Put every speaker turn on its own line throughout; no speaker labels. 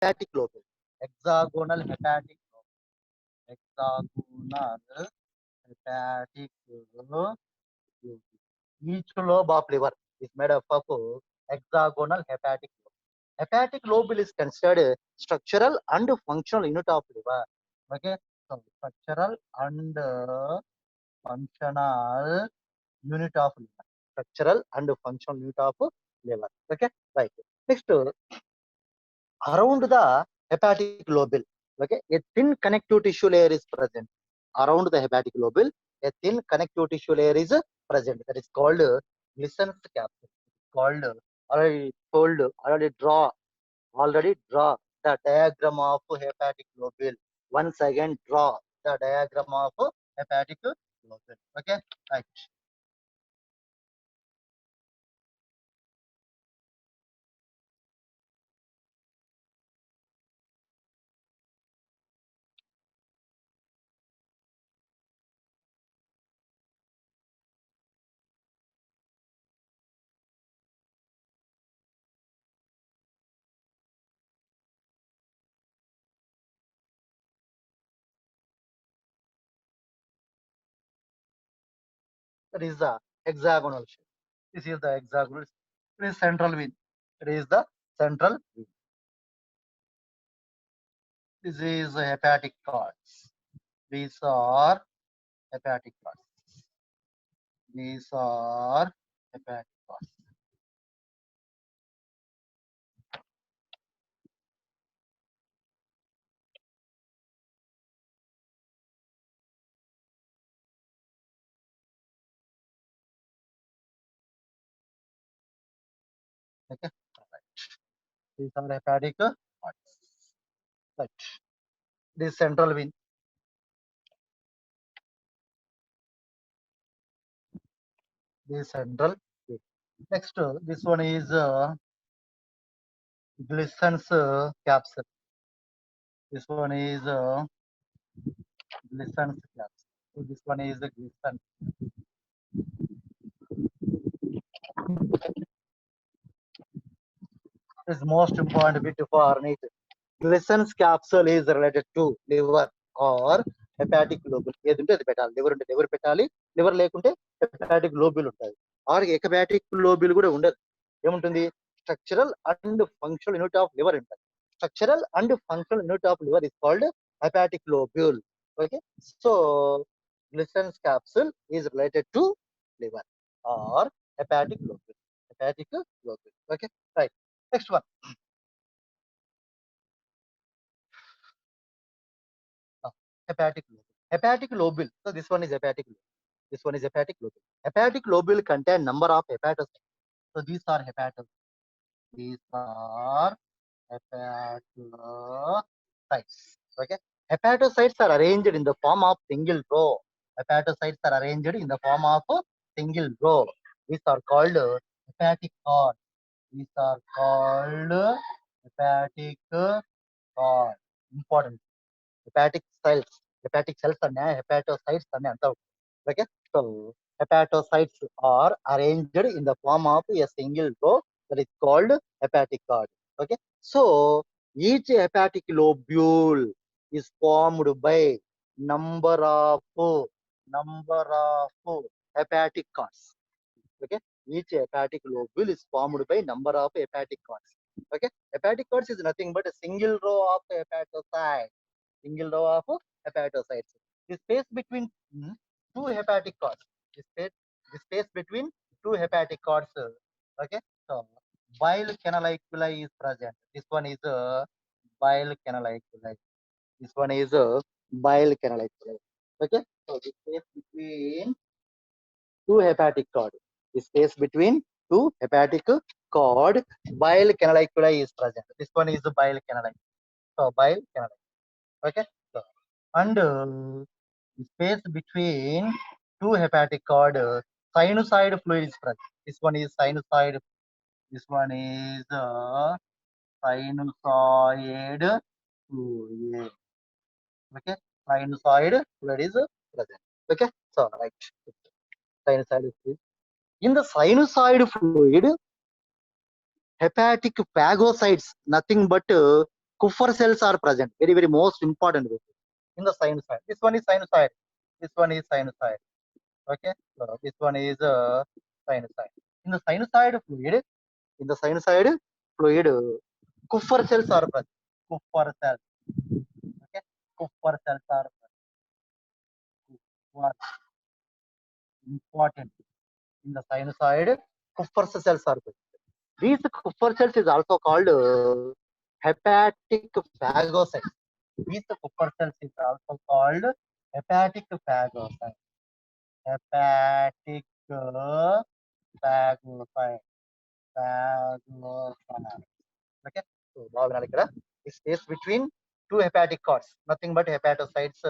hepatic lobule. Hexagonal hepatic lobule. Hexagonal hepatic lobule. Each lobe of liver is made up of hexagonal hepatic lobe. Hepatic lobule is considered a structural and functional unit of liver. Okay, so structural and functional unit of liver. Structural and functional unit of liver. Okay, right. Next, around the hepatic lobule, okay, a thin connective tissue layer is present. Around the hepatic lobule, a thin connective tissue layer is present. That is called Glissen's capsule. Called already draw the diagram of hepatic lobule. Once again, draw the diagram of hepatic lobule. Okay, right. That is the hexagonal shape. This is the hexagonal. It is central vein. It is the central vein. This is the hepatic cords. These are hepatic cords. These are hepatic cords. Okay. Right. These are hepatic cords. Right. This central vein. This central vein. Next, this one is Glissen's capsule. This one is Glissen's capsule. So this one is the Glissen. Is most important bit for nature. Glissen's capsule is related to liver or hepatic lobule. ఏదంటే అది పెట్టాలి. Liver ఉంటే liver పెట్టాలి. Liver లేకుంటే hepatic lobule ఉంటుంది. Are hepatic lobule కూడా ఉండదు. ఏముంటుంది? Structural and functional unit of liver ఉంటుంది. Structural and functional unit of liver is called hepatic lobule. Okay. So Glissen's capsule is related to liver or hepatic lobule. Hepatic lobule. Okay. Right. Next one. Hepatic lobule. Hepatic lobule. So this one is hepatic lobule. This one is hepatic lobule. Hepatic lobule contain number of hepatocytes. So these are hepatocytes. These are hepatocytes. Okay. Hepatocytes are arranged in the form of single row. Hepatocytes are arranged in the form of single row. These are called hepatic cord. These are called hepatic cord. Important. Hepatic cells and hepatocytes and okay. So hepatocytes are arranged in the form of a single row that is called hepatic cord. Okay. So each hepatic lobule is formed by number of hepatic cords. Okay. Each hepatic lobule is formed by number of hepatic cords. Okay. Hepatic cords is nothing but a single row of hepatocytes. Single row of hepatocytes. The space between two hepatic cords. The space between two hepatic cords. Okay. So bile canaliculi is present. This one is bile canaliculi. This one is bile canaliculi. Okay. So the space between two hepatic cord. The space between two hepatic cord, bile canaliculi is present. This one is the bile canaliculi. So bile canaliculi. Okay. So, and the space between two hepatic cord, sinusoid fluid is present. This one is sinusoid. This one is sinusoid fluid. Okay. Sinusoid fluid is present. Okay. So right. Sinusoid fluid. In the sinusoid fluid, hepatic phagocytes, nothing but Kupffer cells are present. Very, very most important in the sinusoid. This one is sinusoid. This one is sinusoid. Okay. So this one is sinusoid. In the sinusoid fluid, Kupffer cells are present. Kupffer cells. Okay. Kupffer cells are present. Important in the sinusoid. Kupffer cells are present. These Kupffer cells is also called hepatic phagocytes. These Kupffer cells is also called hepatic phagocytes. Hepatic phagocytes. Phagocytes. Okay. So, it stays between two hepatic cords. Nothing but hepatocytes.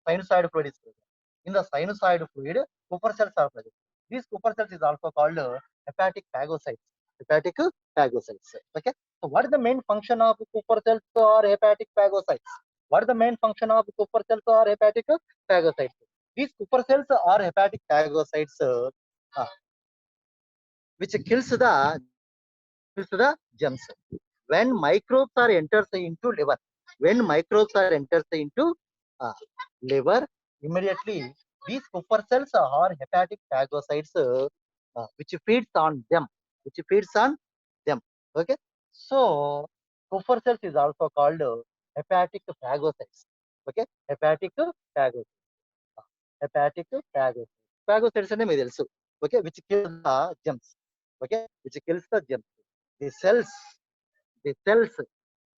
Sinusoid fluid is present. In the sinusoid fluid, Kupffer cells are present. These Kupffer cells is also called hepatic phagocytes. Hepatic phagocytes. Okay. So, what is the main function of Kupffer cells or hepatic phagocytes? What is the main function of Kupffer cells or hepatic phagocytes? These Kupffer cells are hepatic phagocytes, which kills the germs. When microbes are enters into liver, when microbes are enters into uh, liver, immediately these Kupffer cells are hepatic phagocytes, which feeds on them, which feeds on them. Okay, so Kupffer cells is also called hepatic phagocytes. Okay, hepatic phagocytes, hepatic phagocytes. Phagocytes ane meeku telusu. Okay, which kills the germs. Okay, which kills the germs. The cells, the cells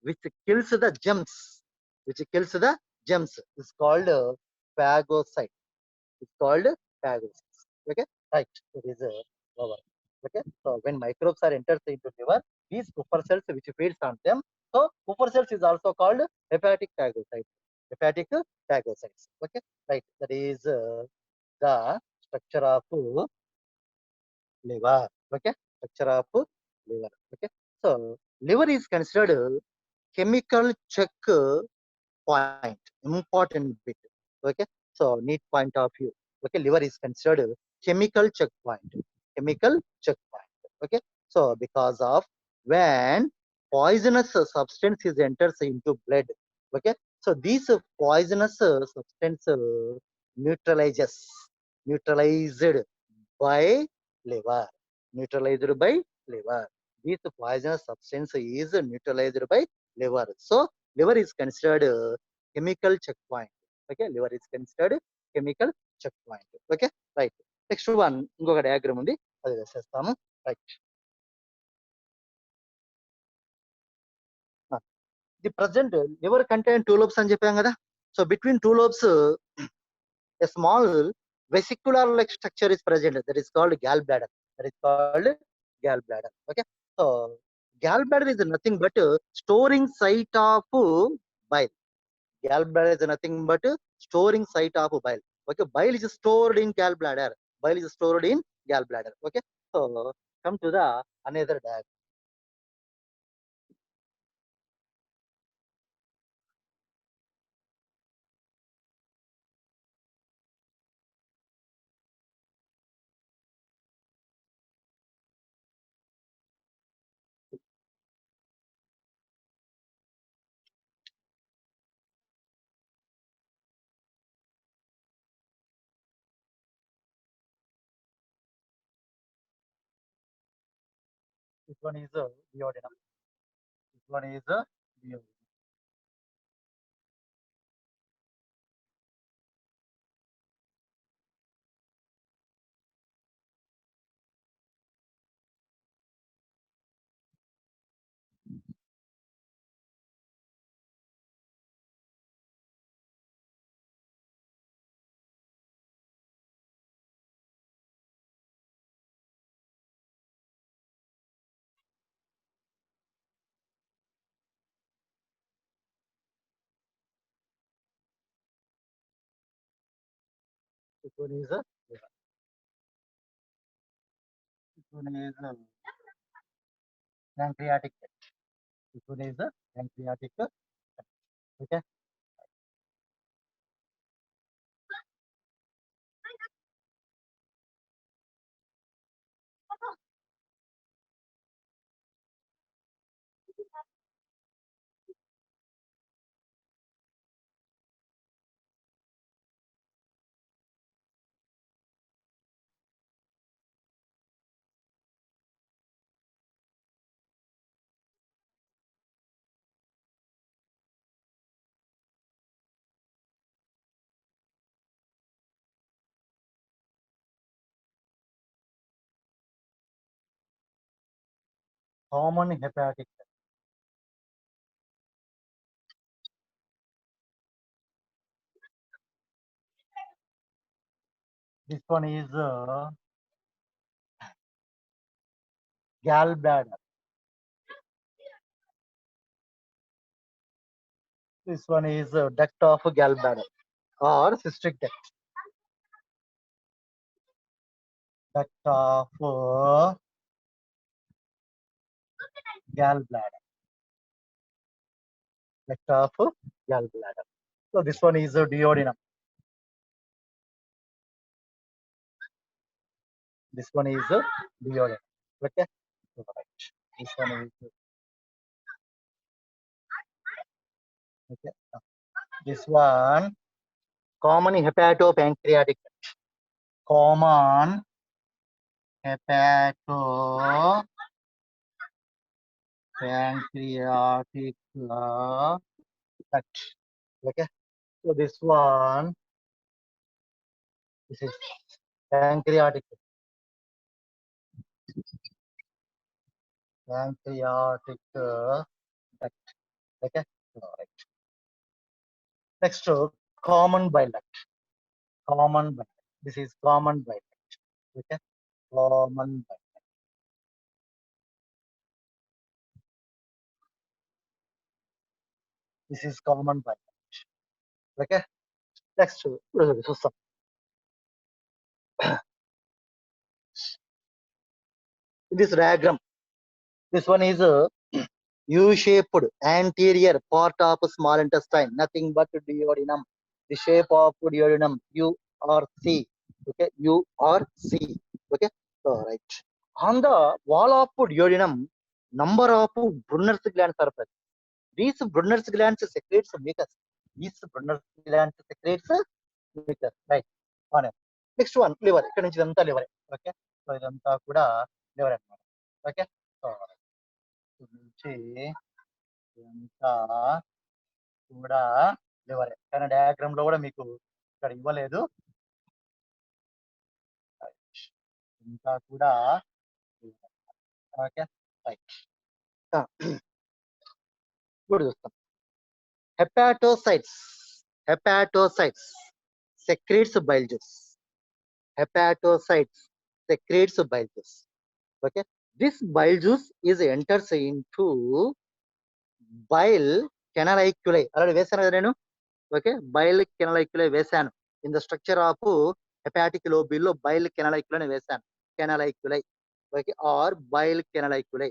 which kills the germs, which kills the germs is called phagocyte. It's called phagocytes. Okay, right. It is over. Okay, so when microbes are enters into liver, these Kupffer cells which feeds on them. So Kupffer cells is also called hepatic phagocytes. Hepatic phagocytes. Okay, right. That is the structure of liver. Okay, structure of liver. Okay, so liver is considered chemical check point, important bit. Okay, so neat point of view. Okay, liver is considered chemical checkpoint. Chemical checkpoint. Okay, so because of when poisonous substance is enters into blood. Okay, so these poisonous substance neutralizes neutralized by liver. Neutralized by liver. This poisonous substance is neutralized by liver. So liver is considered chemical checkpoint. Okay, liver is considered chemical checkpoint. Okay, right. Next one, ఇంకొక diagram ఉంది, అది వేసేస్తాము. Right. The present liver contain two lobes అని చెప్పాం కదా. So between two lobes, a small vesicular like structure is present. That is called gallbladder. That is called gallbladder. Okay. So gallbladder is nothing but storing site of bile. Gallbladder is nothing but storing site of bile. Okay, bile is stored in gallbladder. Bile is stored in gallbladder. Okay, so come to the another diagram. This one is duodenum. This one is duodenum. This one is this one is pancreatic. This one is pancreatic. Okay. Common hepatic duct. This one is gallbladder. This one is duct of gallbladder or cystic duct. Duct of gallbladder. Duct of gallbladder. So this one is duodenum. This one is duodenum. Okay. So, right. This one is okay. This one common hepatopancreatic duct. Common hepatopancreatic duct. Okay. So this one, this is pancreatic duct. Okay. All right. Next, common bile duct. Common bile. This is common bile duct. Okay. Common bile. This is common bile duct. Okay. Next, చూస్తాం. This diagram. This one is U-shaped anterior part of small intestine, nothing but duodenum. The shape of duodenum, U or C. Okay, U or C. Okay, all right. On the wall of duodenum, number of Brunner's glands are present. These Brunner's glands secretes mucus. These Brunner's glands secretes mucus. Right. On it. Next one, liver. ఇక్కడ నుంచి ఇదంతా liver. Okay. So ఇదంతా కూడా liver అన్నమాట. Okay. So నుంచి ఇదంతా కూడా liver. కానీ డయాగ్రామ్ లో కూడా మీకు ఇక్కడ ఇవ్వలేదు. ఇంకా కూడా ఓకే రైట్. ఇప్పుడు చూస్తాం. Hepatocytes secretes bile juice. Hepatocytes secretes bile juice. Okay, this bile juice is enters into bile canaliculi. Already వేసాను కదా నేను. ఓకే, bile canaliculi వేసాను. In the structure of hepatic lobule లో bile canaliculi వేసాను. Canaliculi. Okay, or bile canaliculi.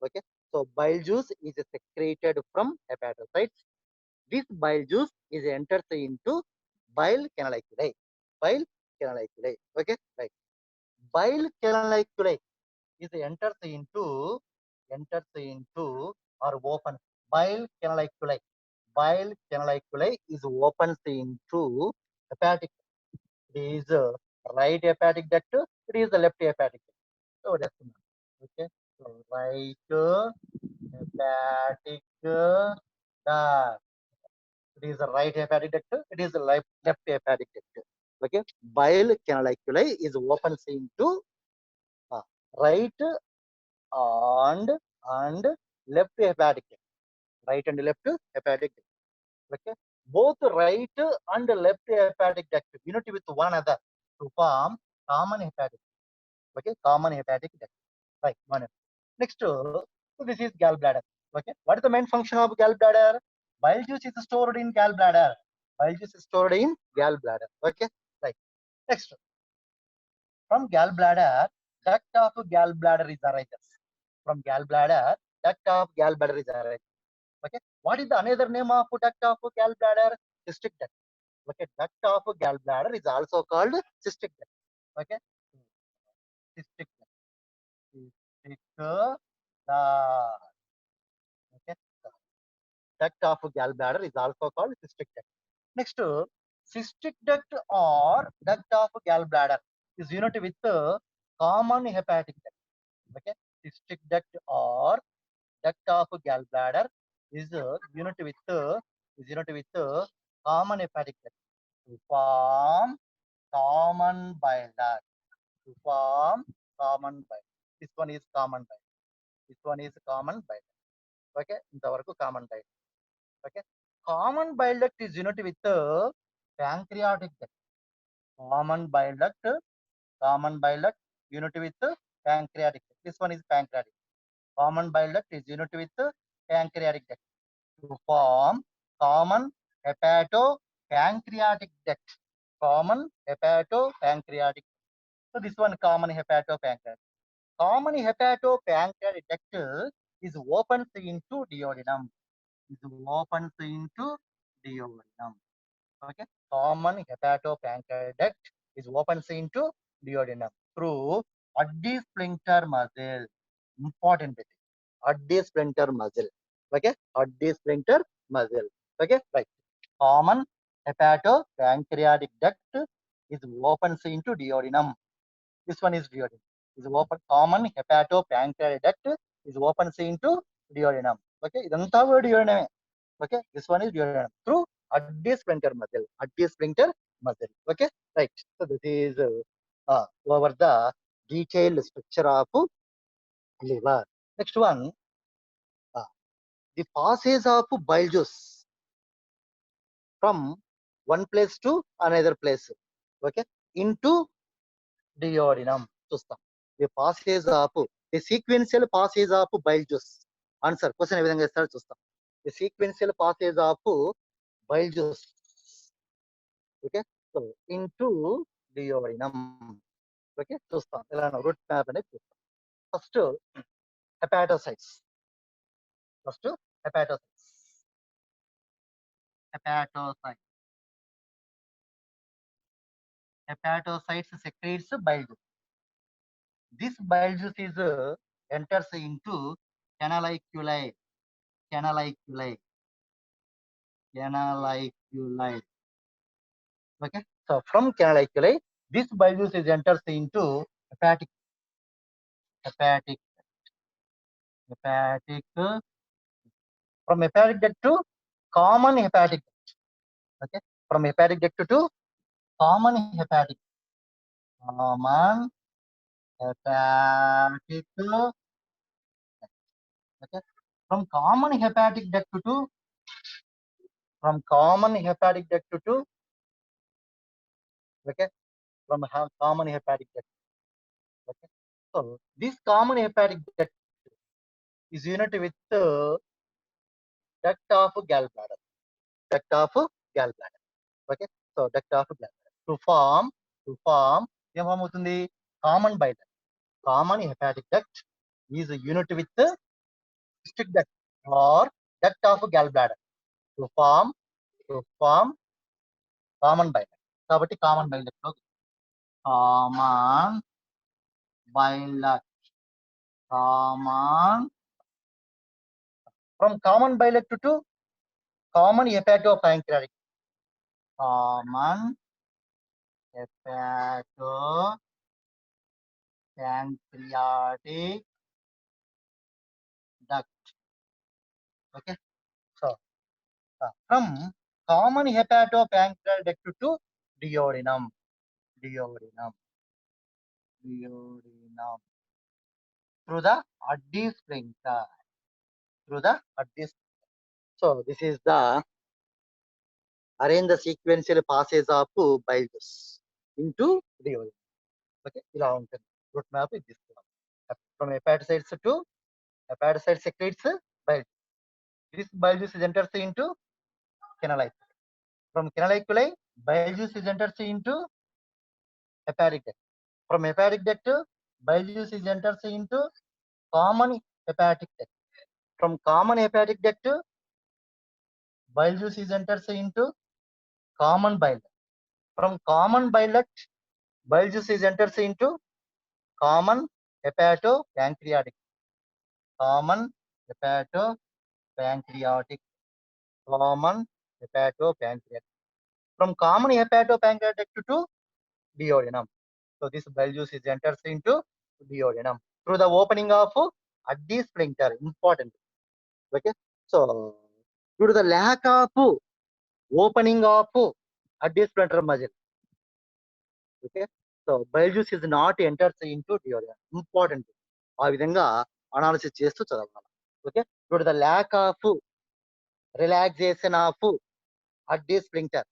Okay, so bile juice is secreted from hepatocytes. This bile juice is enters into bile canaliculi. Bile canaliculi. Okay, right. Bile canaliculi is enters into or opens. Bile canaliculi. Bile canaliculi is opens into hepatic. It is right hepatic duct. It is the left hepatic duct. So that's okay. So right hepatic duct. It is the right hepatic duct. It is the left hepatic duct. Okay. Bile canaliculi is opens into right and left hepatic duct. Right and left hepatic duct. Okay. Both right and left hepatic duct unity with one another to form common hepatic. Okay, common hepatic duct. Right. One. Next, so this is gallbladder. Okay. What is the main function of gallbladder? Bile juice is stored in gallbladder. Bile juice is stored in gallbladder. Okay. Right. Next, from gallbladder, duct of gallbladder is arises. From gallbladder, duct of gallbladder is arises. Okay. What is the another name of duct of gallbladder? Cystic duct. Okay. Duct of gallbladder is also called cystic duct. Okay. Cystic duct. Cystic duct. Okay. Duct of gallbladder is also called cystic duct. Next, cystic duct or duct of gallbladder is unit with common hepatic duct. Okay. Cystic duct or duct of gallbladder is unit with common hepatic duct to form common bile duct. To form common bile. This one is common bile. This one is common bile duct. Okay, ఇంతవరకు common bile duct. Okay, common bile duct is unit with pancreatic duct. Common bile duct, unit with pancreatic duct. This one is pancreatic. Common bile duct is unit with pancreatic duct to form common hepatopancreatic duct. Common hepatopancreatic. So this one common hepatopancreatic. Common hepatopancreatic duct is opens into duodenum. Is opens into duodenum. Okay. Common hepatopancreatic duct is opens into duodenum through Addi sphincter muscle. Important bit. Addi sphincter muscle. Okay. Addi sphincter muscle. Okay. Right. Common hepatopancreatic duct is opens into duodenum. This one is duodenum. Is open common hepatopancreatic duct is opens into duodenum. Okay. ఇదంతా కూడా duodenum. Okay. This one is duodenum through Addi sphincter muscle. Addi sphincter muscle. Okay. Right. So this is over the detailed structure of liver. Next one, the passage of bile juice from one place to another place. Okay. Into duodenum. చూస్తాం. The passage of the sequential passage of bile juice. Answer question ఏ విధంగా ఇస్తారో చూస్తాం. The sequential passage of bile juice. Okay. So into duodenum. Okay. చూస్తాం. ఇలా route map అనేది చూస్తాం. First hepatocytes. First hepatocytes. Hepatocytes. Hepatocytes secretes bile juice. This bile juice is enters into canaliculi. Canaliculi. Canaliculi. Okay. So from canaliculi, this bile juice is enters into hepatic. Hepatic. Hepatic. From hepatic duct to common hepatic duct. Okay. From hepatic duct to common hepatic. Common hepatic. Okay. From common hepatic duct to common hepatic duct to okay, from common hepatic duct. Okay. So this common hepatic duct is unit with duct of gallbladder. Duct of gallbladder. Okay. So duct of gallbladder. To form ఏం form అవుతుంది common bile duct. Common hepatic duct is unit with cystic duct or duct of gallbladder to form common bile duct. కాబట్టి common bile duct లో common bile duct. Common from common bile duct to common hepatopancreatic. Common hepatopancreatic duct. Okay. So from common hepatopancreatic duct to duodenum. Duodenum. Duodenum. Through the Addi sphincter. Through the Addi sphincter. So this is the arrange the sequential passage of bile juice into duodenum. Okay, ఇలా ఉంటుంది. Route map ఇది తీసుకున్నాం. From hepatocytes to hepatocyte secretes bile. This bile juice is enters into canaliculi. From canaliculi, bile juice is enters into hepatic duct. From hepatic duct, bile juice is enters into common hepatic duct. From common hepatic duct, bile juice is enters into common bile duct. From common bile duct, bile juice is enters into common hepatopancreatic. Common hepatopancreatic. Common hepatopancreatic. From common hepatopancreatic to duodenum. So this bile juice is enters into duodenum through the opening of Addi sphincter. Important. Okay. So due to the lack of opening of Addi sphincter muscle. Okay. So bile juice is not enters into duodenum. Important. ఆ విధంగా analysis చేస్తూ చదవాలి. Okay, ఇప్పుడు the lack of relaxation of Oddi sphincter.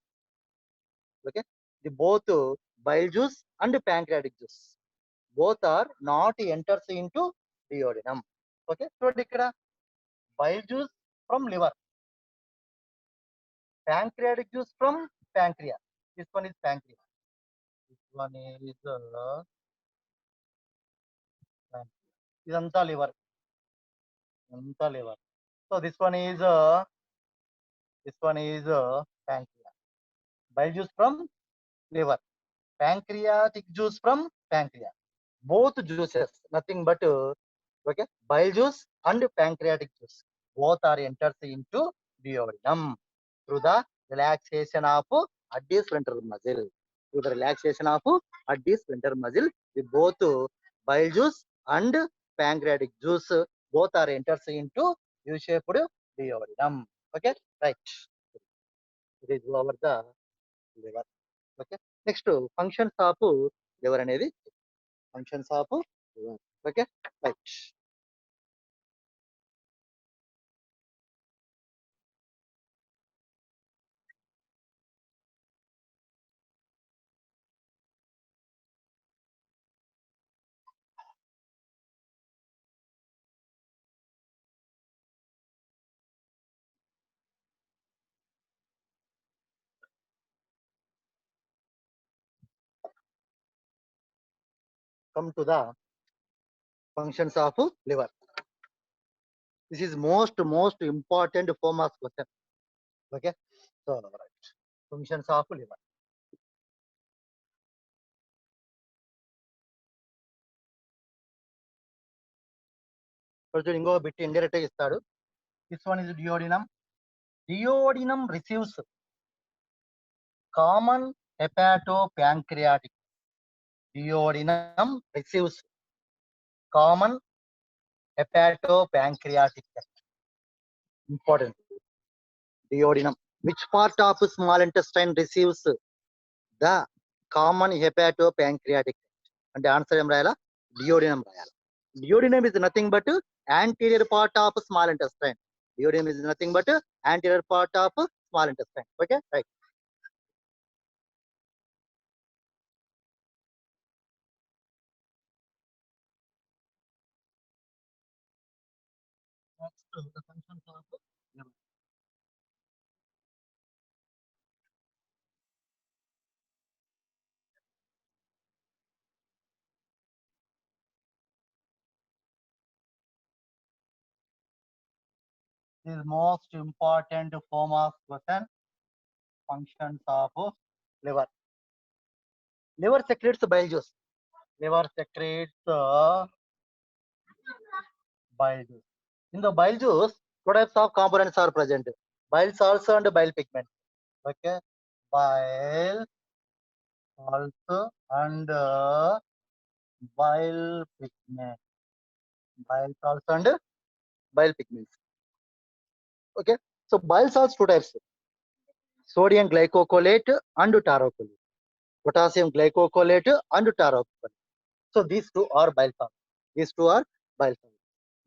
Okay, the both bile juice and pancreatic juice both are not enters into duodenum. Okay, చూడండి ఇక్కడ bile juice from liver, pancreatic juice from pancreas. This one is pancreas. This one is ఇదంతా liver, అంతా liver. So this one is pancreas. Bile juice from liver, pancreatic juice from pancreas. Both juices, nothing but okay, bile juice and pancreatic juice. Both are enters into duodenum through the relaxation of adductor sphincter muscle. Through the relaxation of adductor sphincter muscle, the both bile juice and pancreatic juice both are enters into U-shaped duodenum. Okay, right. It is over the liver. Okay, next functions of liver అనేది functions of liver. Okay, right. Come to the functions of liver. This is most important form of question. Okay, so right, functions of liver. కొంచెం ఇంకో bit indirect గా ఇస్తాడు. This one is duodenum. Duodenum receives common hepato pancreatic. Duodenum receives common hepato pancreatic. Important. Duodenum. Which part of small intestine receives the common hepatopancreatic? అంటే answer ఏం రాయాలా? Duodenum రాయాలి. Duodenum is nothing but anterior part of small intestine. Duodenum is nothing but anterior part of small intestine. Okay, right. Next, the functions of liver. This is most important form of question. Functions of liver. Liver secretes bile juice. Liver secretes bile juice. In the bile juice, two types of components are present: bile salts and bile pigment. Okay, bile salts and bile pigment. Bile salts and bile pigments. Okay, so bile salts two types: sodium glycocholate and tarocolate, potassium glycocholate and tarocolate. So these two are bile salts. These two are bile salts.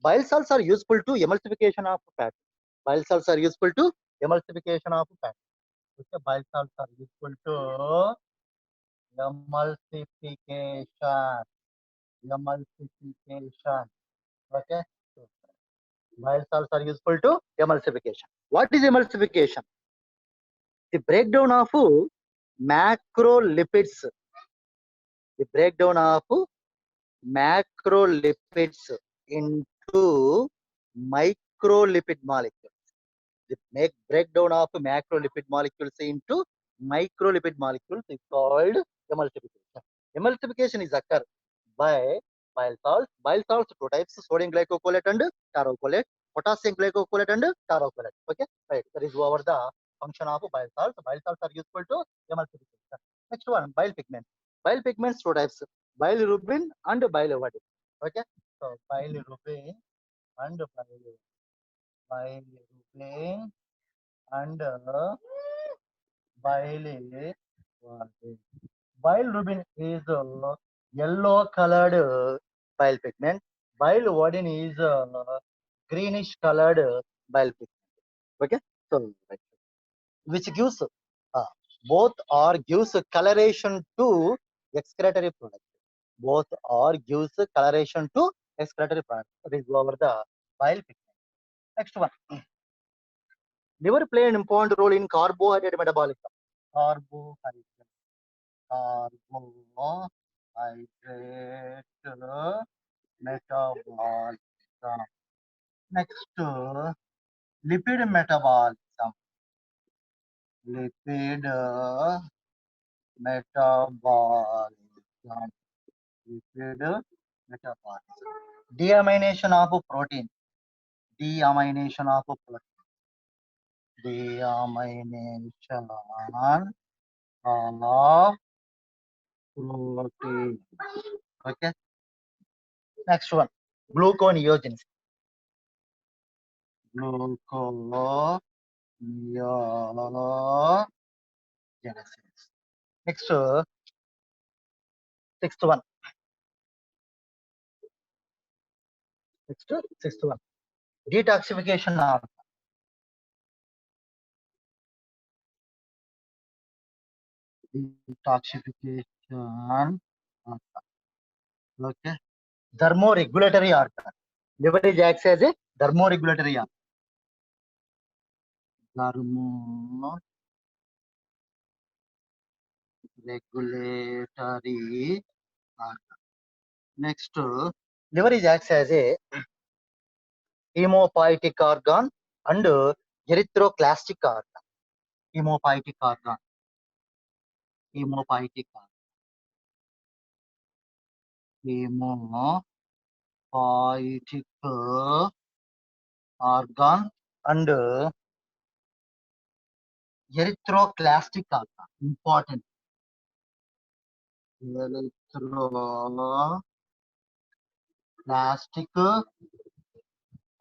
Bile salts are useful to emulsification of fat. Bile salts are useful to emulsification of fat. Okay, bile salts are useful to emulsification. Emulsification. Okay. Bile salts are useful to emulsification. What is emulsification? The breakdown of macrolipids. The breakdown of macrolipids into microlipid molecules. The breakdown of macrolipid molecules into microlipid molecules is called emulsification. Emulsification is occur by bile salts. Bile salts two types: sodium glycocholate and tarocolate, potassium glycocholate and tarocolate. Okay, right. That is over the function of bile salts. Bile salts are useful to emulsification. Next one, bile pigment. Bile pigments two types: bilirubin and biliverdin. Okay, so bilirubin and bilirubin and biliverdin. Bilirubin is yellow colored bile pigment. bile valine is greenish colored bile pigment. Okay, so right, which gives both or gives coloration to excretory product. Both or gives coloration to excretory product. That is over the bile pigment. Next one. Liver play an important role in carbohydrate metabolism. Carbohydrate. Carbohydrate metabolism. Next, lipid metabolism. Lipid metabolism. Lipid metabolism. Deamination of protein. Deamination of protein. Deamination of protein. Okay. Next one. Gluconeogenesis. Gluconeogenesis. Next, sixth one. Next, sixth one. Detoxification of detoxification. Okay. Thermoregulatory organ. Liver is acts as a thermoregulatory organ. Thermoregulatory organ. Next, liver is acts as a hemopoietic organ and erythroclastic organ. Hemopoietic organ. Hemopoietic organ. Hemopoietic organ and erythroclastic organ. Important. Erythroclastic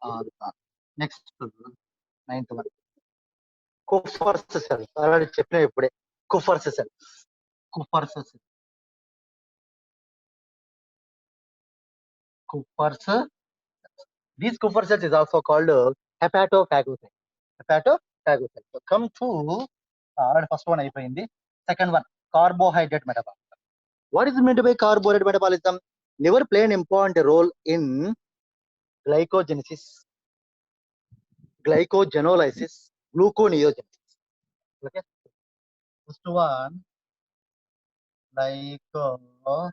organ. Next, ninth one. Kupfers cell. Already చెప్పిన ఇప్పుడే. Kupfers cell. Kupfers cell. Kupfers. These Kupfers cells is also called hepatophagocytes. Hepatophagocytes. So come to first one అయిపోయింది. Second one, carbohydrate metabolism. What is meant by carbohydrate metabolism? Liver play an important role in glycogenesis, glycogenolysis, gluconeogenesis. Okay. First one, glycogenesis.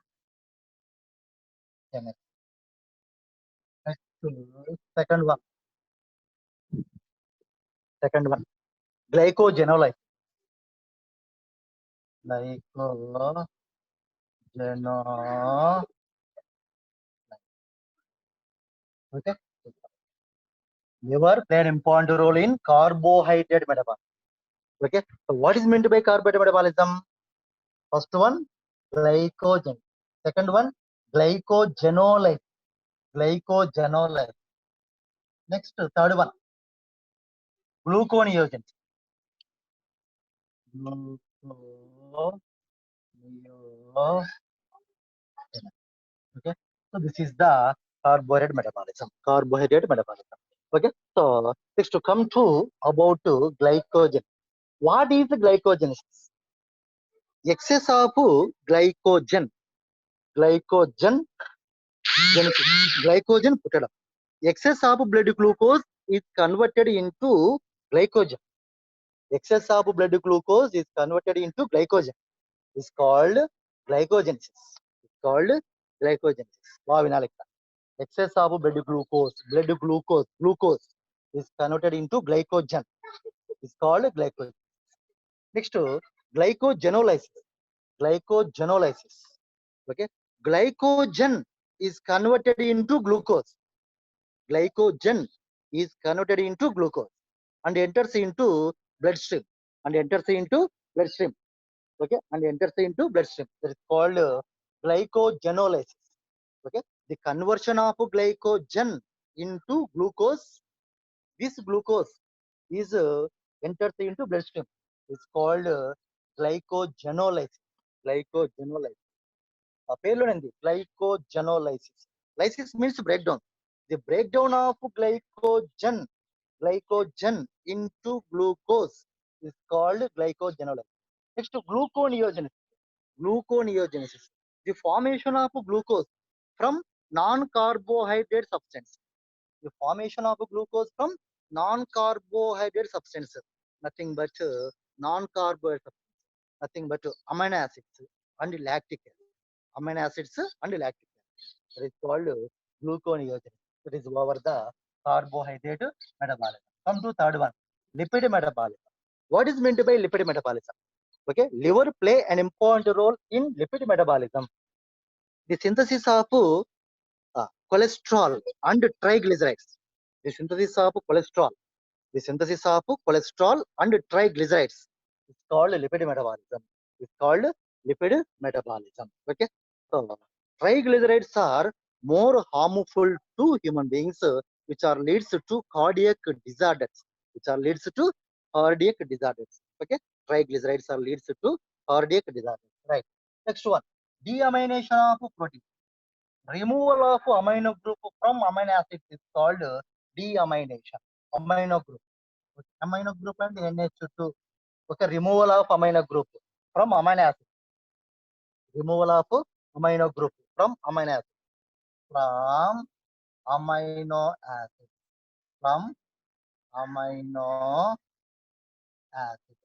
Next, second one, glycogenolysis. Okay. Liver play an important role in carbohydrate metabolism. Okay. So what is meant by carbohydrate metabolism? First one, glycogen. Second one, glycogenolysis. Glycogenolysis. Next, third one, gluconeogenesis. Okay. So this is the carbohydrate metabolism. Carbohydrate metabolism. Okay. So next to come to about glycogen. What is glycogenesis? Excess of glycogen. Glycogen genesis. Glycogen పుట్టడం. Excess of blood glucose is converted into glycogen. Excess of blood glucose is converted into glycogen. Is called glycogenesis. It's called glycogenesis. Wow, వినాలి ఇక్కడ. Excess of blood glucose is converted into glycogen. It's called glycogen. Next, glycogenolysis. Glycogenolysis. Okay. Glycogen is converted into glucose. Glycogen is converted into glucose and enters into bloodstream. Okay, and enters into bloodstream. That is called glycogenolysis. Okay, the conversion of glycogen into glucose. This glucose is enters into bloodstream. It's called glycogenolysis. Glycogenolysis. A పేర్లోనే ఉంది glycogenolysis. Lysis means breakdown. The breakdown of glycogen into glucose is called glycogenolysis. Next, gluconeogenesis. Gluconeogenesis, the formation of glucose from non-carbohydrate substance. The formation of glucose from non-carbohydrate substances, nothing but non-carbohydrate substances, nothing but amino acids and lactic acid. Amino acids and lactic acid. That is called gluconeogenesis. That is over the carbohydrate metabolism. Come to third one, lipid metabolism. What is meant by lipid metabolism? Okay, liver play an important role in lipid metabolism. The synthesis of cholesterol and triglycerides. The synthesis of cholesterol. The synthesis of cholesterol and triglycerides is called lipid metabolism. It's called lipid metabolism. Okay. So triglycerides are more harmful to human beings, which are leads to cardiac disorders. Which are leads to cardiac disorders. Okay. Triglycerides are leads to cardiac disorders. Right. Next one. Deamination of protein. Removal of amino group from amino acids is called deamination. Amino group. Amino group and NH2. Okay, removal of amino group from amino acid. Removal of amino group from amino acid. From amino acid. From amino acid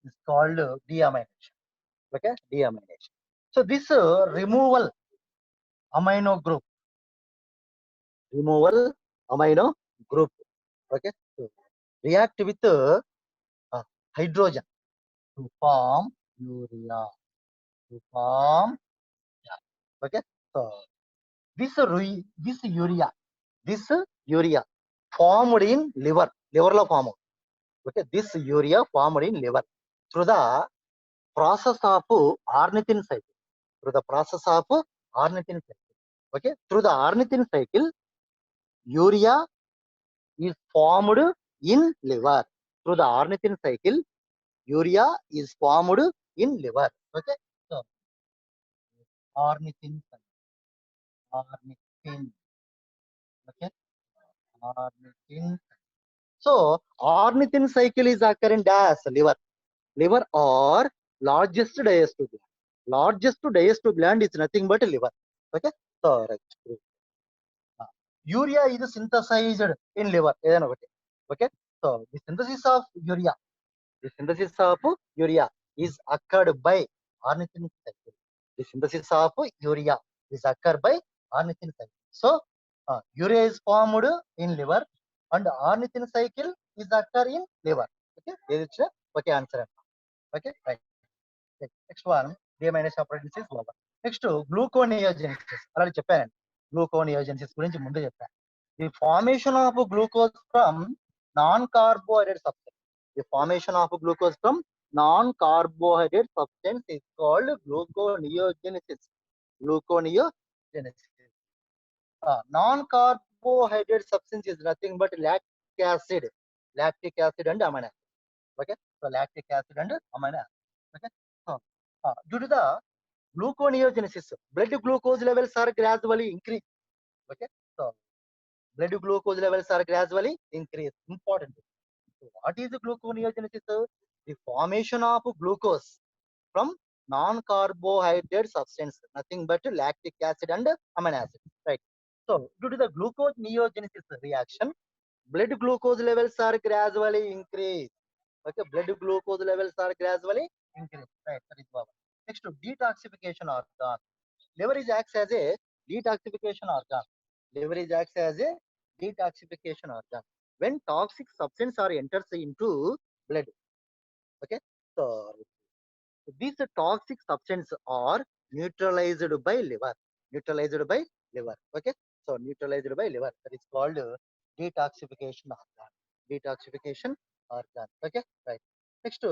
is called deamination. Okay, deamination. So this removal amino group. Removal amino group. Okay, so react with hydrogen to form urea. To form, okay. So this urea formed in liver lo form. Okay, this urea formed in liver through the process of ornithine cycle. Through the process of ornithine cycle. Okay, through the ornithine cycle, urea is formed in liver. Through the ornithine cycle, urea is formed in liver. Okay, so ornithine cycle. Ornithine. Okay, ornithine. So ornithine cycle is occurring as liver. Liver or largest digestive gland. Largest digestive gland is nothing but liver. Okay, so right. Urea is synthesized in liver. Okay, so the synthesis of urea. The synthesis of urea is occurred by ornithine cycle. The synthesis of urea is occurred by ornithine cycle. So, urea is formed in liver and ornithine cycle is occur in liver. Okay, this is okay answer. Okay, right. Next one, deamination of proteins is over. Next, gluconeogenesis. Already చెప్పాను. Gluconeogenesis గురించి ముందు చెప్పాను. The formation of glucose from non-carbohydrate substance. The formation of glucose from non-carbohydrate substance is called gluconeogenesis. Gluconeogenesis. Non-carbohydrate substance is nothing but lactic acid and amino acid. Okay, so lactic acid and amino acid. Okay, so due to the gluconeogenesis, blood glucose levels are gradually increased. Okay, so blood glucose levels are gradually increased. Important. So what is the gluconeogenesis? The formation of glucose from non-carbohydrate substance, nothing but lactic acid and amino acid. Right. So due to the gluconeogenesis reaction, blood glucose levels are gradually increased. Okay, blood glucose levels are gradually increased. Right. That is one. Next, detoxification organ. Liver is acts as a detoxification organ. Liver is acts as a detoxification organ. When toxic substance are enters into blood. Okay, so these toxic substances are neutralized by liver. Neutralized by liver. Okay, so neutralized by liver. That is called detoxification organ. Detoxification organ. Okay, right. Next,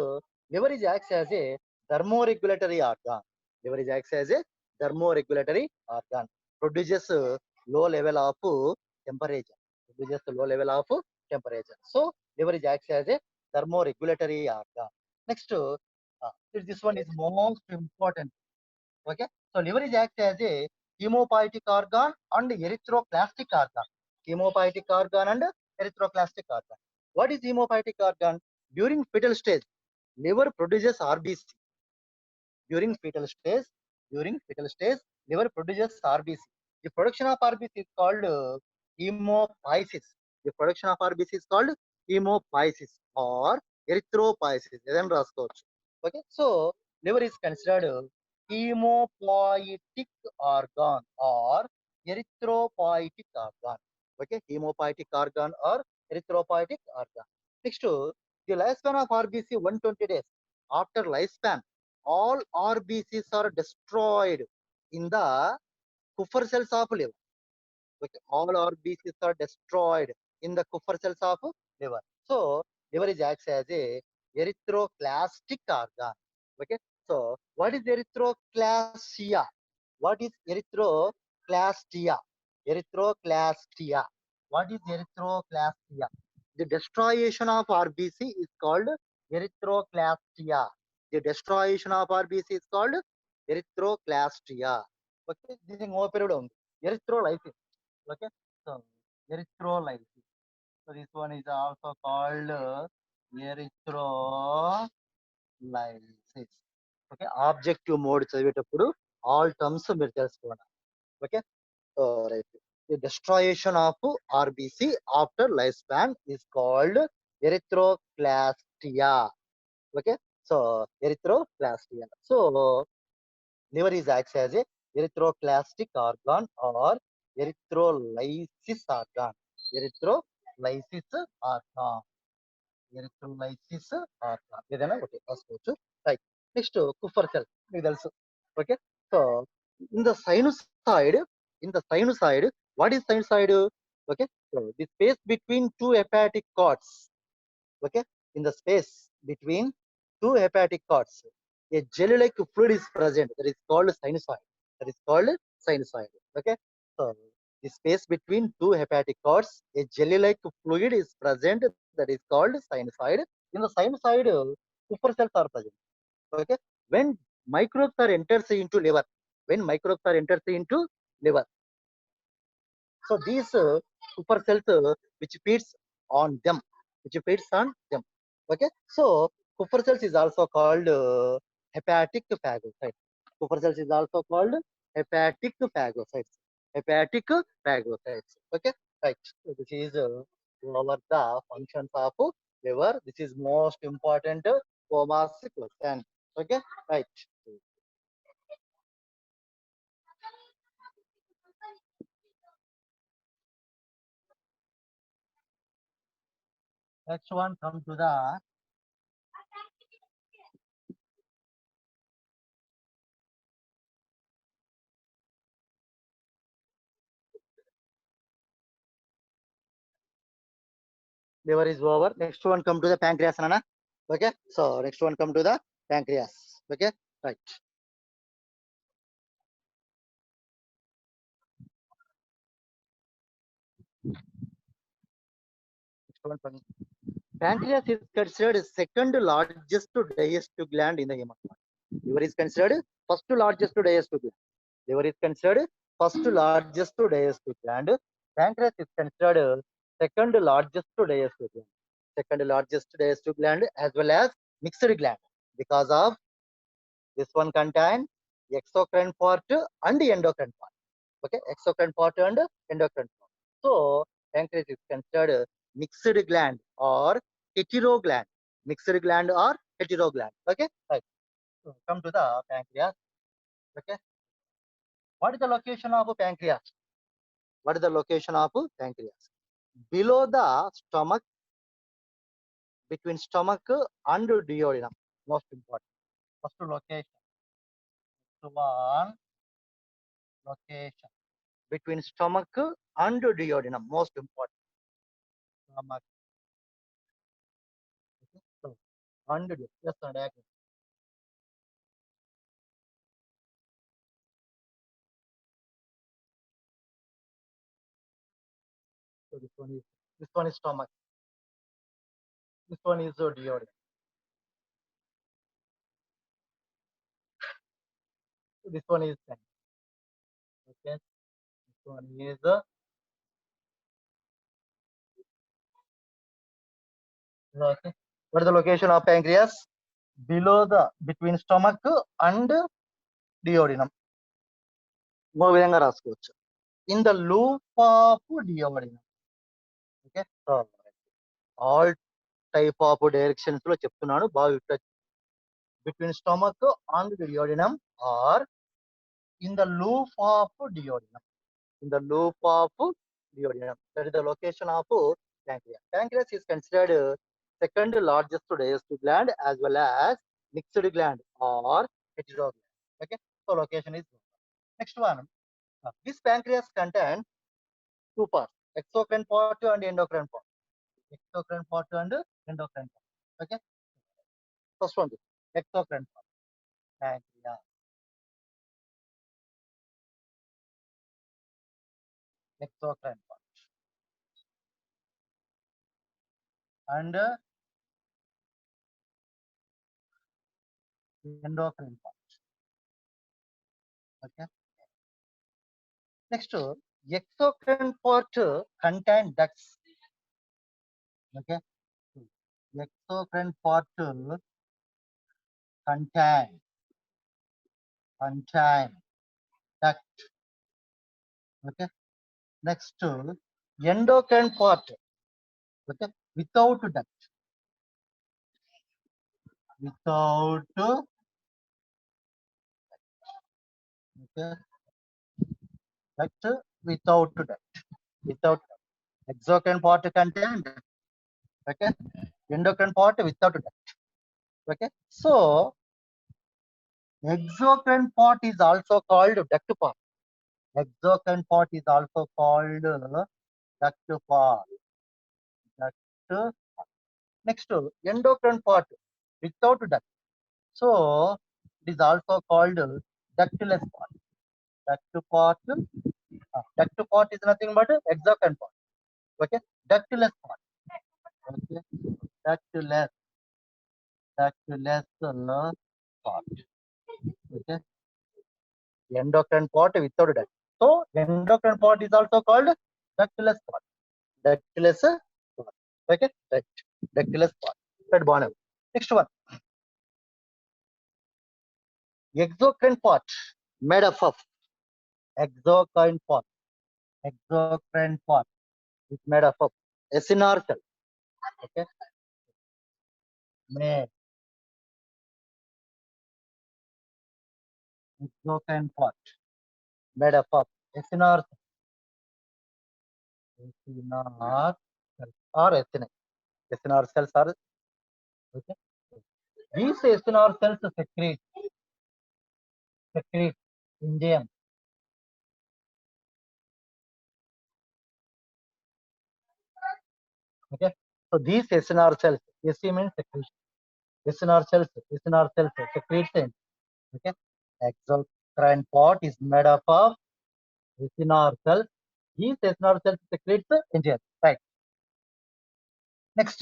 liver is acts as a thermoregulatory organ. Liver is acts as a thermoregulatory organ. Produces low level of temperature. Produces low level of temperature. So liver is acts as a thermoregulatory organ. Next, this one is most important. Okay, so liver is acts as a hemopoietic organ and erythroclastic organ. Hemopoietic organ and erythroclastic organ. What is hemopoietic organ? During fetal stage, liver produces RBC. During fetal stage, liver produces RBC. The production of RBC is called hemopiesis. The production of RBC is called hemopiesis or erythropoiesis. Then raskochu. Okay, so liver is considered hemopoietic organ or erythropoietic organ. Okay, hemopoietic organ or erythropoietic organ. Next, the lifespan of RBC 120 days. After lifespan, all RBCs are destroyed in the Kupffer cells of liver. Okay, all RBCs are destroyed in the Kupffer cells of liver. So, liver is acts as a erythroclastic organ. Okay, so what is erythroclastia? What is erythroclastia? Erythroclastia. What is erythroclastia? The destruction of RBC is called erythroclastia. The destruction of RBC is called erythroclastia. Okay, this is more period. Erythrolysis. Okay, so erythrolysis. So this one is also called erythrolysis. Okay, objective mode చదివేటప్పుడు all terms మీరు తెలుసుకోండి. Okay, so right. The destruction of RBC after lifespan is called erythroclastia. Okay, so erythroclastia. So liver is acts as a erythroclastic organ or erythrolysis organ. Erythrolysis organ. Erythrolysis organ. ఏదైనా ఒకటి రాసుకోవచ్చు. Right. Next, Kupffer cell. మీకు తెలుసు. Okay. So in the sinusoid, what is sinusoid? Okay. So the space between two hepatic cords. Okay, in the space between two hepatic cords, a jelly-like fluid is present. That is called sinusoid. Okay, so the space between two hepatic cords, a jelly-like fluid is present. That is called sinusoid. In the sinusoid, Kupffer cells are present. Okay, when microbes are enters into liver, so these super cells which feeds on them, Okay, so Kupffer cells is also called hepatic phagocytes. Kupffer cells is also called hepatic phagocytes. Okay, right. So this is over the functions of liver. This is most important Thomas question. Okay, right. Next one come to the liver is over. Next one come to the pancreas, Nana. Okay, so next one come to the pancreas. Okay, right. Next one come. Pancreas is considered second largest digestive gland in the human body. Liver is considered first largest digestive gland. Liver is considered first largest digestive gland. Pancreas is considered second largest digestive gland. Second largest digestive gland as well as mixed gland because of this one contain exocrine part and endocrine part. Okay, exocrine part and endocrine part. So pancreas is considered mixed gland or heterogland. Mixed gland or heterogland. Okay, right. So come to the pancreas. Okay, what is the location of pancreas? What is the location of pancreas? Below the stomach, between stomach and duodenum. Most important. First location. So one location between stomach and duodenum. Most important. Stomach. Okay. So, and yes, and so this one is stomach. This one is duodenum. So this one is pancreas. Okay. This one is the okay. What is the location of pancreas? Below the between stomach and duodenum. ఇంకో విధంగా రాసుకోవచ్చు. In the loop of duodenum. Okay. So, all type of directions లో చెప్తున్నాను బాగా between stomach and duodenum or in the loop of duodenum. In the loop of duodenum. That is the location of pancreas. Pancreas is considered second largest digestive gland as well as mixed gland or heteroid gland. Okay, so location is next one. This pancreas contains two parts: exocrine part and endocrine part. Exocrine part and endocrine part. Okay, first one, exocrine part, pancreas. Exocrine part and endocrine part. Okay. Next, exocrine part contain ducts. Okay. Exocrine part contain duct. Okay. Next, endocrine part. Okay. Without duct. Without. Okay. Duct without duct. Without duct. Exocrine part contain duct. Okay. Endocrine part without duct. Okay. So exocrine part is also called duct part. Exocrine part is also called duct part. Duct. Next, endocrine part without duct. So it is also called ductless part. Duct part. Duct part is nothing but exocrine part. Okay. Ductless part. Okay. Ductless. Ductless part. Okay. Endocrine part without duct. So endocrine part is also called ductless part. Ductless part. Okay. Ductless part. Third one. Next one. Exocrine part made up of exocrine part. Exocrine part is made up of acinar cell. Okay. Made exocrine part made up of acinar cell. Acinar cells or acini. Acinar cells are okay. These acinar cells secrete enzyme. Okay. So these acinar cells, AC means secretion. Acinar cells secrete enzyme. Okay. Exocrine part is made up of acinar cells. These acinar cells secrete enzyme. Right. Next,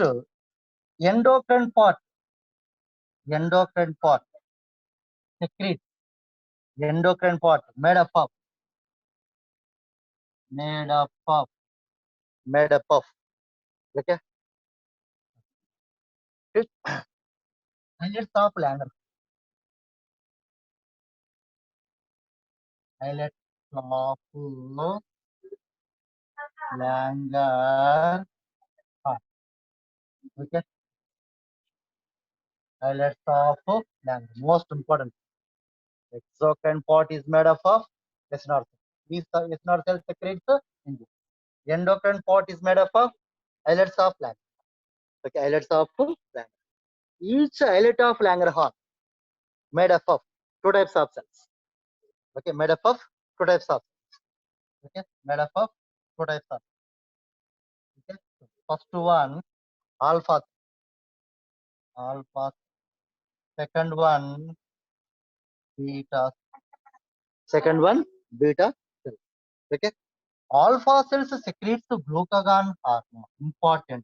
endocrine part. Endocrine part secrete. Endocrine part made up of made up of made up of. Okay. Highlights of Langer. Highlights of Langer. Okay. Highlights of Langer. Most important. Exocrine part is made up of acinar cells. These acinar cells secrete the enzyme. Endocrine part is made up of islets of Langer. Okay, islets of Langer. Each islet of Langerhans made up of two types of cells. Okay, made up of two types of cells. Okay, made up of two types of cells. Okay, first one alpha. Alpha. Second one beta. Second one beta cell. Okay, alpha cells secretes the glucagon hormone. Important.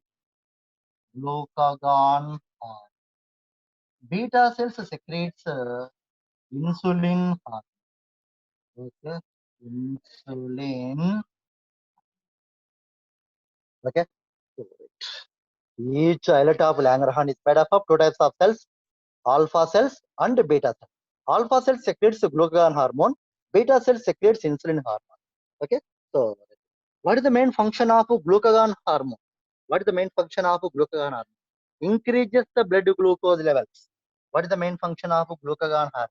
Glucagon hormone. Beta cells secretes insulin hormone. Okay. Insulin. Okay. Each islet of Langerhans is made up of two types of cells, alpha cells and beta cells. Alpha cells secretes glucagon hormone, beta cells secretes insulin hormone. Okay. So, what is the main function of glucagon hormone? What is the main function of glucagon hormone? Increases the blood glucose levels. What is the main function of glucagon hormone?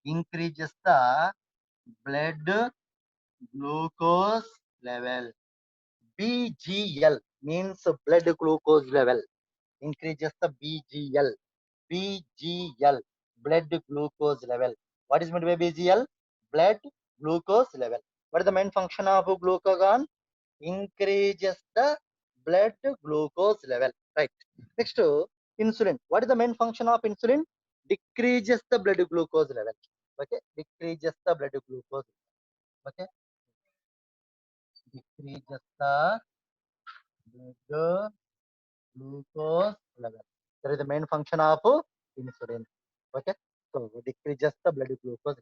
Increases the blood glucose level. BGL means blood glucose level. Increases the BGL. BGL, blood glucose level. What is meant by BGL? Blood glucose level. What is the main function of glucagon? Increases the blood glucose level. Right. Next, insulin. What is the main function of insulin? Decreases the blood glucose level. Okay. Decreases the blood glucose. Okay. Decreases the blood glucose level. That is the main function of insulin. Okay. So decreases the blood glucose.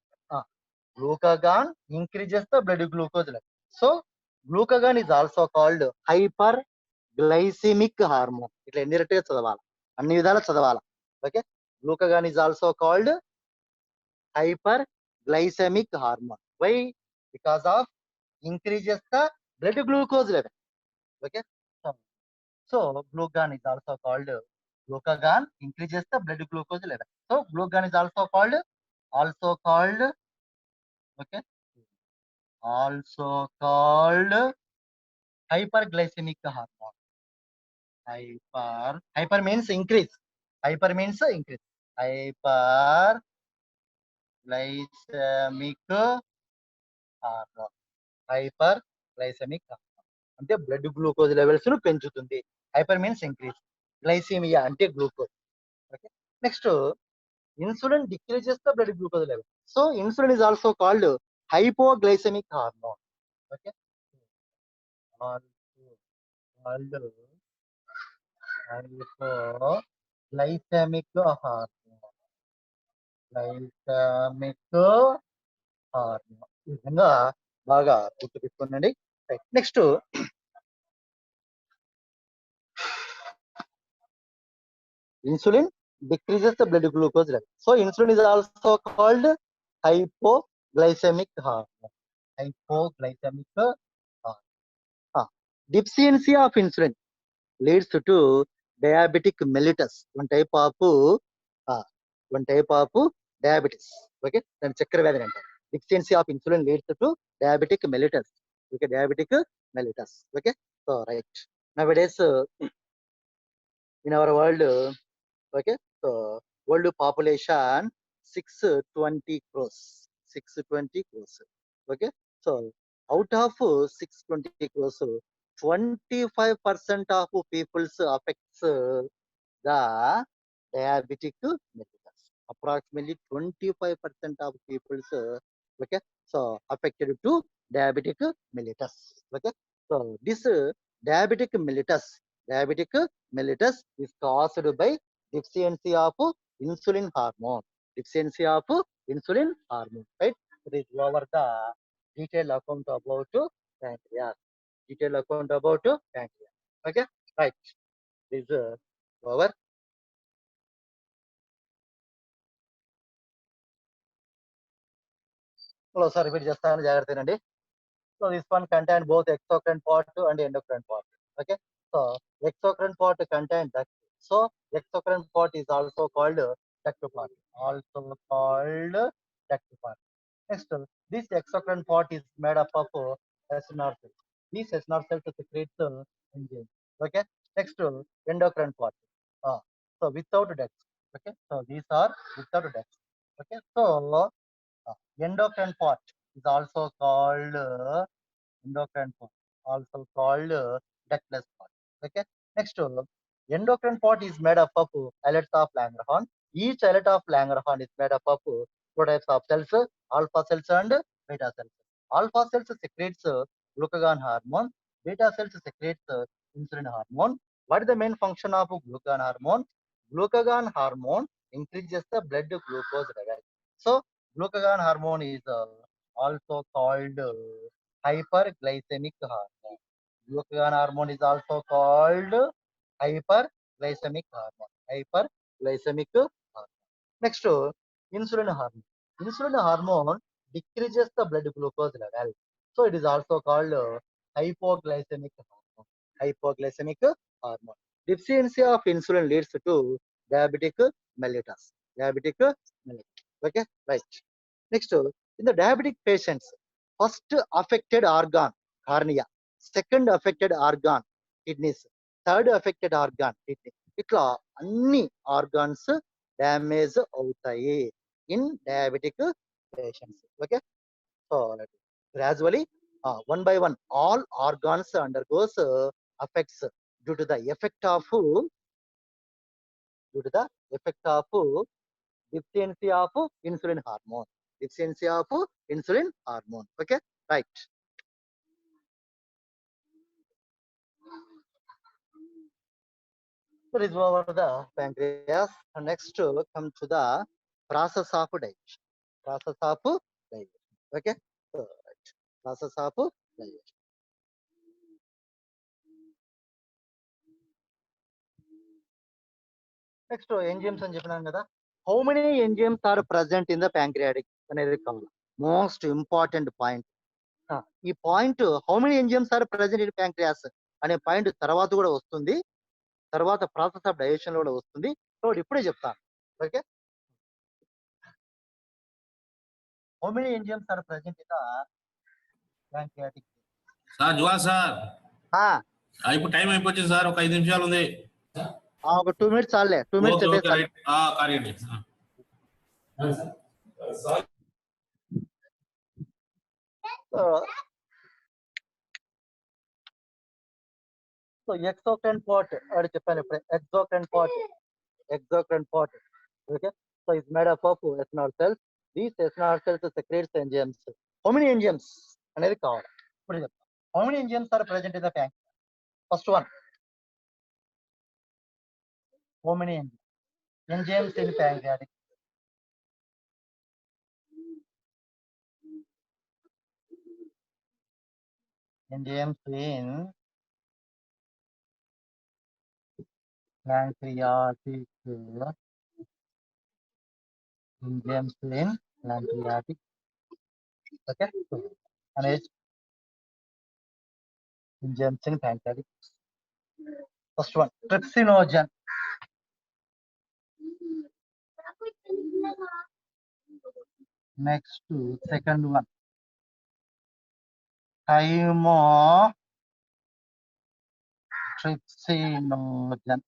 Glucagon increases the blood glucose level. So glucagon is also called hyperglycemic hormone. ఇట్లా ఎన్ని రెట్టే చదవాలి, అన్ని విధాలు చదవాలి. Okay. Glucagon is also called hyperglycemic hormone. Why? Because of increases the blood glucose level. Okay. So glucagon is also called glucagon increases the blood glucose level. So glucagon is okay, also called hyperglycemic hormone. Hyper means increase. Hyper means increase. Hyperglycemic hormone. Hyperglycemic hormone. అంటే blood glucose levels ను పెంచుతుంది. Hyper means increase, glycaemia అంటే glucose. Okay. Next, insulin decreases the blood glucose level. So insulin is also called hypoglycemic hormone. Okay. Also called hypoglycemic hormone. Glycemic hormone. ఈ విధంగా బాగా గుర్తుపెట్టుకోండి. Next, insulin decreases the blood glucose level. So insulin is also called hypoglycemic hormone. Hypoglycemic hormone. Deficiency of insulin leads to diabetic mellitus, one type of diabetes. Okay, then చక్కెర వ్యాధి అంటారు. Deficiency of insulin leads to diabetic mellitus. Okay, diabetic mellitus. Okay, so right. Nowadays, in our world, okay, so world population 620 crores. 620 crores. Okay, so out of 620 crores, 25% of people's affects the diabetic mellitus. Approximately 25% of people's okay, so affected to diabetic mellitus. Okay, so this diabetic mellitus is caused by deficiency of insulin hormone. Deficiency of insulin hormone. Right? It is over the detailed account about pancreas. Detailed account about pancreas. Okay, right. This is over. Hello, sir. Repeat just జాగ్రత్తనండి. So this one contains both exocrine part and endocrine part. Okay. So exocrine part contains duct. So exocrine part is also called duct part. Also called duct part. Next, this exocrine part is made up of SNR cells. These SNR cells secrete enzymes. Okay. Next, endocrine part. So without ducts. Okay. So these are without ducts. Okay. So endocrine part is also called endocrine part, also called ductless part. Okay. Next, endocrine part is made up of islets of Langerhans. Each islet of Langerhans is made up of two types of cells, alpha cells and beta cells. Alpha cells secretes glucagon hormone. Beta cells secretes insulin hormone. What is the main function of glucagon hormone? Glucagon hormone increases the blood glucose level. So glucagon hormone is also called hyperglycemic hormone. Glucagon hormone is also called hyperglycemic hormone. Hyperglycemic hormone. Next, insulin hormone. Insulin hormone decreases the blood glucose level. So it is also called hypoglycemic hormone. Hypoglycemic hormone. Deficiency of insulin leads to diabetic mellitus. Diabetic mellitus. Okay, right. Next, in the diabetic patients, first affected organ, cornea. Second affected organ, kidneys. Third affected organ, kidney. ఇట్లా అన్ని organs damage అవుతాయి in diabetic patients. Okay, so gradually one by one all organs undergoes affects due to the effect of deficiency of insulin hormone. Deficiency of insulin hormone. Okay, right. So this is over the pancreas. And next come to the process of digestion. Process of digestion. Okay, so right. Process of digestion. Next enzymes అని చెప్పినాను కదా. How many enzymes are present in the pancreatic అనేది కావాలి. Most important point. ఈ point how many enzymes are present in pancreas అనే point తర్వాత కూడా వస్తుంది. తర్వాత ప్రాసెస్ ఆఫ్ డైజెషన్ కూడా వస్తుంది. సో ఇప్పుడే చెప్తాను. Okay, how many enzymes are present in the pancreatic.
Sir జువా సార్, ఇప్పుడు టైం అయిపోయింది సార్, ఒక 5 నిమిషాలు ఉంది.
ఒక 2 minutes చాలే. 2 minutes చెప్పేస్తాను. సో ఎక్సోక్రైన్ పార్ట్ అని చెప్పాను ఇప్పుడు. Exocrine part. Okay, so it's made up of ethanol cells. These ethanol cells secretes enzymes. How many enzymes అనేది కావాలి. ఇప్పుడు చెప్తాను. How many enzymes are present in the pancreas. First one, how many enzymes in pancreatic. Enzymes in pancreatic. Enzymes in pancreatic. Okay, and enzymes in pancreatic. First one, trypsinogen. Next, second one, chymotrypsinogen.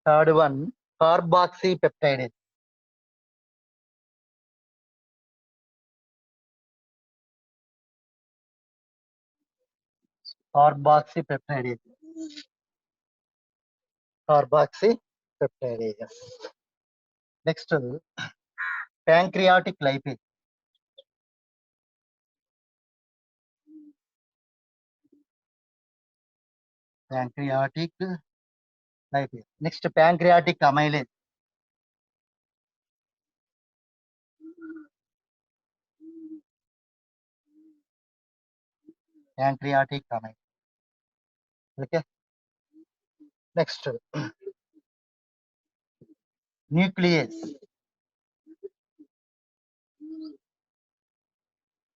Third one, carboxypeptidase. Carboxypeptidase. Next, pancreatic lipase. Pancreatic lipase. Next, pancreatic amylase. Pancreatic amylase. Okay. Next, nuclease.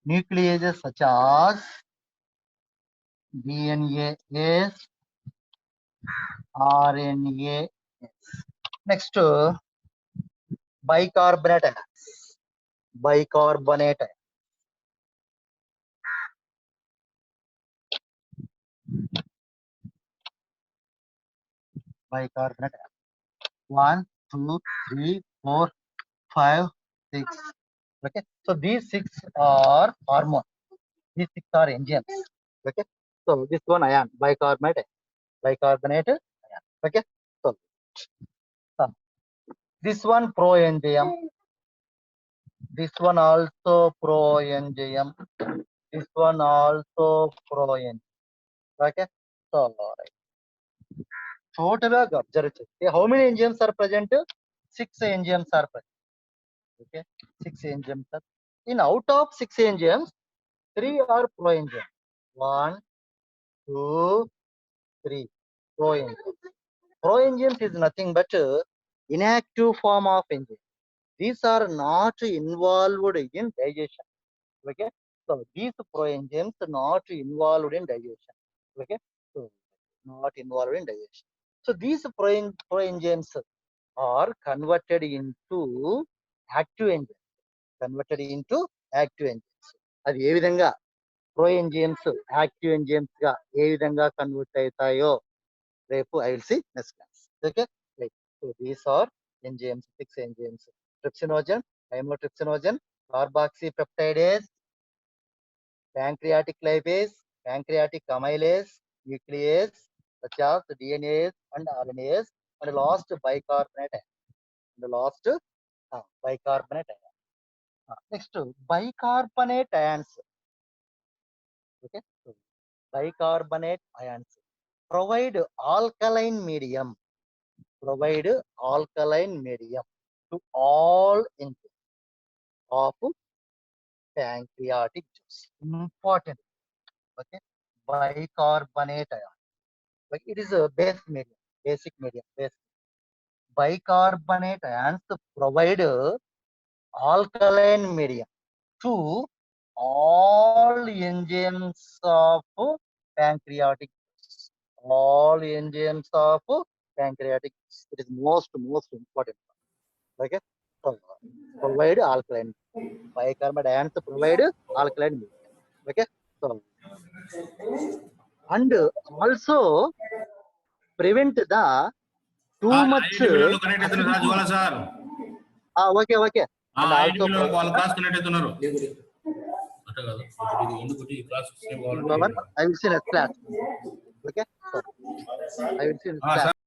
Nucleases such as DNase, RNase. Next, bicarbonate ions. Bicarbonate ions. Bicarbonate ions. 1, 2, 3, 4, 5, 6. Okay, so these 6 are hormones. These 6 are enzymes. Okay, so this one ion, bicarbonate ion. Okay, so this one proenzyme. This one also proenzyme. This one also proenzyme. Okay, so total observe. How many enzymes are present? 6 enzymes are present. Okay, 6 enzymes are. In out of 6 enzymes, 3 are proenzymes. 1, 2, 3 proenzymes. Proenzymes is nothing but inactive form of enzyme. These are not involved in digestion. Okay, so these proenzymes are not involved in digestion. Okay, so not involved in digestion. So these proenzymes are converted into active enzymes. Converted into active enzymes. అది ఏ విధంగా ప్రోఎంజియమ్స్ active ఎంజియమ్స్ గా ఏ విధంగా convert అవుతాయో రేపు I will see next class. Okay, so these are enzymes, 6 enzymes: trypsinogen, chymotrypsinogen, carboxypeptidase, pancreatic lipase, pancreatic amylase, nuclease, such as DNase and RNase, and last bicarbonate ion. The last bicarbonate ion. Next, bicarbonate ions. Okay, so bicarbonate ions provide alkaline medium. Provide alkaline medium to all enzymes of pancreatic juice. Important. Okay, bicarbonate ion. Like it is a base medium, basic medium. Bicarbonate ions provide alkaline medium to all enzymes of pancreatic juice. All enzymes of pancreatic juice. It is most important. Okay, so provide alkaline. Bicarbonate ions provide alkaline medium. Okay, so and also prevent the too much.
Connect అవుతున్నారు sir, Jwala sir.
Okay, okay. And also
వాళ్ళ class connect అవుతున్నారు. అట్లా కాదు, ఎందుకు ఈ class same కావాలి.
I will see next class. Okay, so I will see next class.